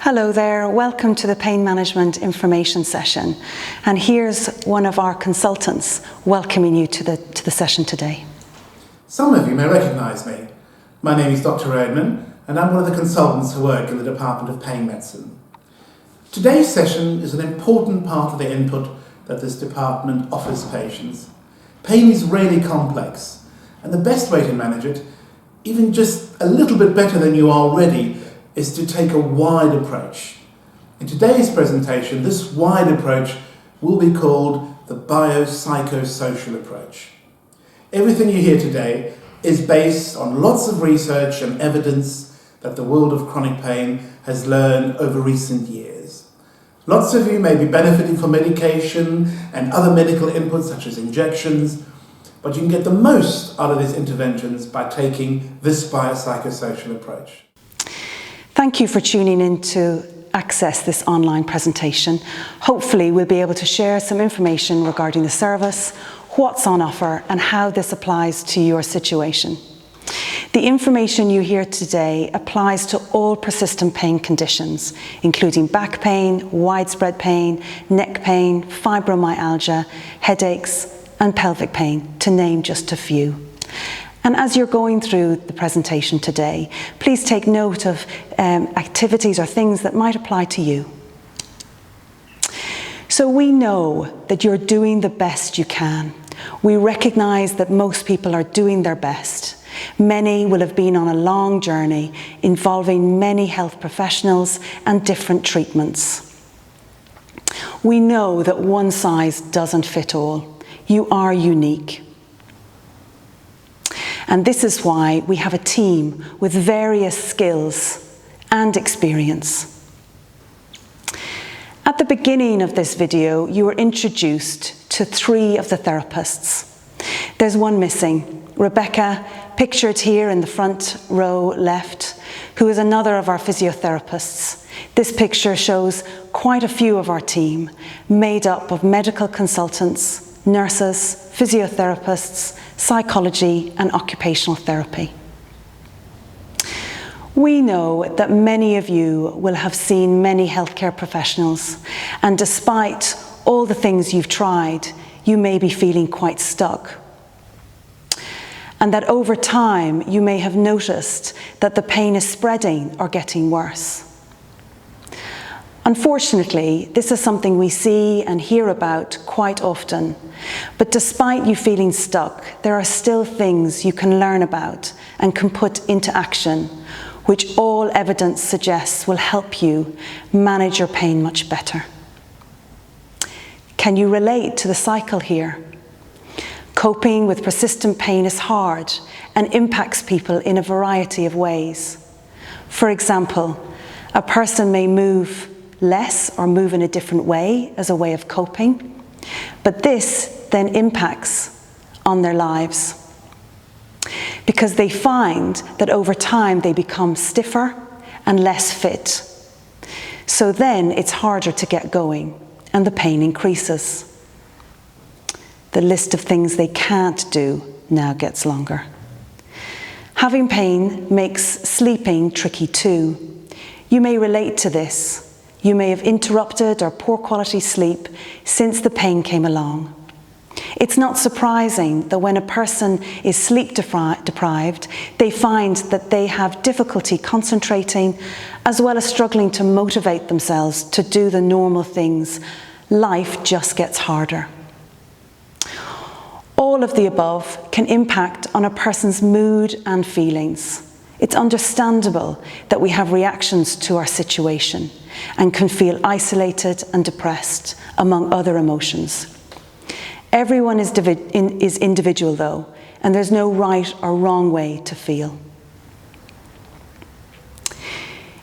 Hello there, welcome to the Pain Management Information Session. And here's one of our consultants welcoming you to the session today. Some of you may recognise me. My name is Dr. Redman, and I'm one of the consultants who work in the Department of Pain Medicine. Today's session is an important part of the input that this department offers patients. Pain is really complex, and the best way to manage it, even just a little bit better than you are already, is to take a wide approach. In today's presentation, this wide approach will be called the biopsychosocial approach. Everything you hear today is based on lots of research and evidence that the world of chronic pain has learned over recent years. Lots of you may be benefiting from medication and other medical inputs such as injections, but you can get the most out of these interventions by taking this biopsychosocial approach. Thank you for tuning in to access this online presentation. Hopefully we'll be able to share some information regarding the service, what's on offer, and how this applies to your situation. The information you hear today applies to all persistent pain conditions, including back pain, widespread pain, neck pain, fibromyalgia, headaches, and pelvic pain, to name just a few. And as you're going through the presentation today, please take note of activities or things that might apply to you. So we know that you're doing the best you can. We recognise that most people are doing their best. Many will have been on a long journey involving many health professionals and different treatments. We know that one size doesn't fit all. You are unique. And this is why we have a team with various skills and experience. At the beginning of this video, you were introduced to 3 of the therapists. There's one missing, Rebecca, pictured here in the front row left, who is another of our physiotherapists. This picture shows quite a few of our team, made up of medical consultants, nurses, physiotherapists, psychology, and occupational therapy. We know that many of you will have seen many healthcare professionals, and despite all the things you've tried, you may be feeling quite stuck. And that over time, you may have noticed that the pain is spreading or getting worse. Unfortunately, this is something we see and hear about quite often. But despite you feeling stuck, there are still things you can learn about and can put into action, which all evidence suggests will help you manage your pain much better. Can you relate to the cycle here? Coping with persistent pain is hard and impacts people in a variety of ways. For example, a person may move less or move in a different way as a way of coping, but this then impacts on their lives because they find that over time they become stiffer and less fit. So then it's harder to get going and the pain increases. The list of things they can't do now gets longer. Having pain makes sleeping tricky too. You may relate to this. You may have interrupted or poor quality sleep since the pain came along. It's not surprising that when a person is sleep deprived, they find that they have difficulty concentrating as well as struggling to motivate themselves to do the normal things. Life just gets harder. All of the above can impact on a person's mood and feelings. It's understandable that we have reactions to our situation and can feel isolated and depressed, among other emotions. Everyone is individual though, and there's no right or wrong way to feel.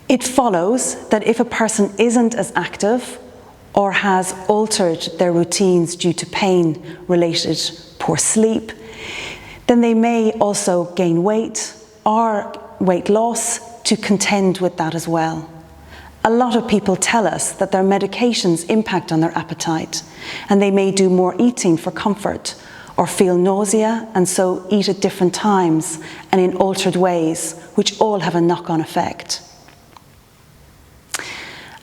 It follows that if a person isn't as active or has altered their routines due to pain-related poor sleep, then they may also gain weight or weight loss to contend with that as well. A lot of people tell us that their medications impact on their appetite, and they may do more eating for comfort or feel nausea and so eat at different times and in altered ways, which all have a knock-on effect.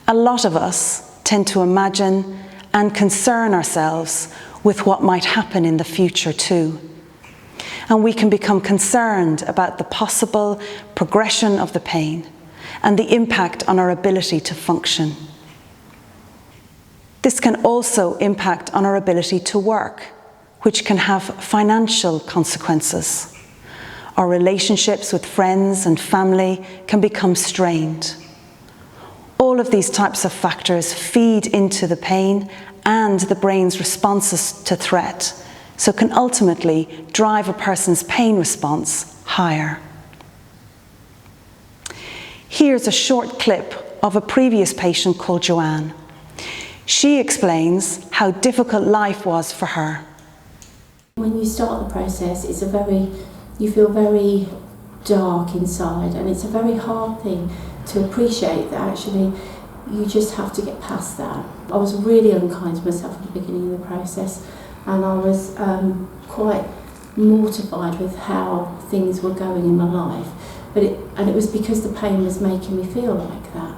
A lot of us tend to imagine and concern ourselves with what might happen in the future too. And we can become concerned about the possible progression of the pain and the impact on our ability to function. This can also impact on our ability to work, which can have financial consequences. Our relationships with friends and family can become strained. All of these types of factors feed into the pain and the brain's responses to threat, so can ultimately drive a person's pain response higher. Here's a short clip of a previous patient called Joanne. She explains how difficult life was for her. When you start the process, you feel very dark inside, and it's a very hard thing to appreciate that actually you just have to get past that. I was really unkind to myself at the beginning of the process, and I was quite mortified with how things were going in my life. And it was because the pain was making me feel like that.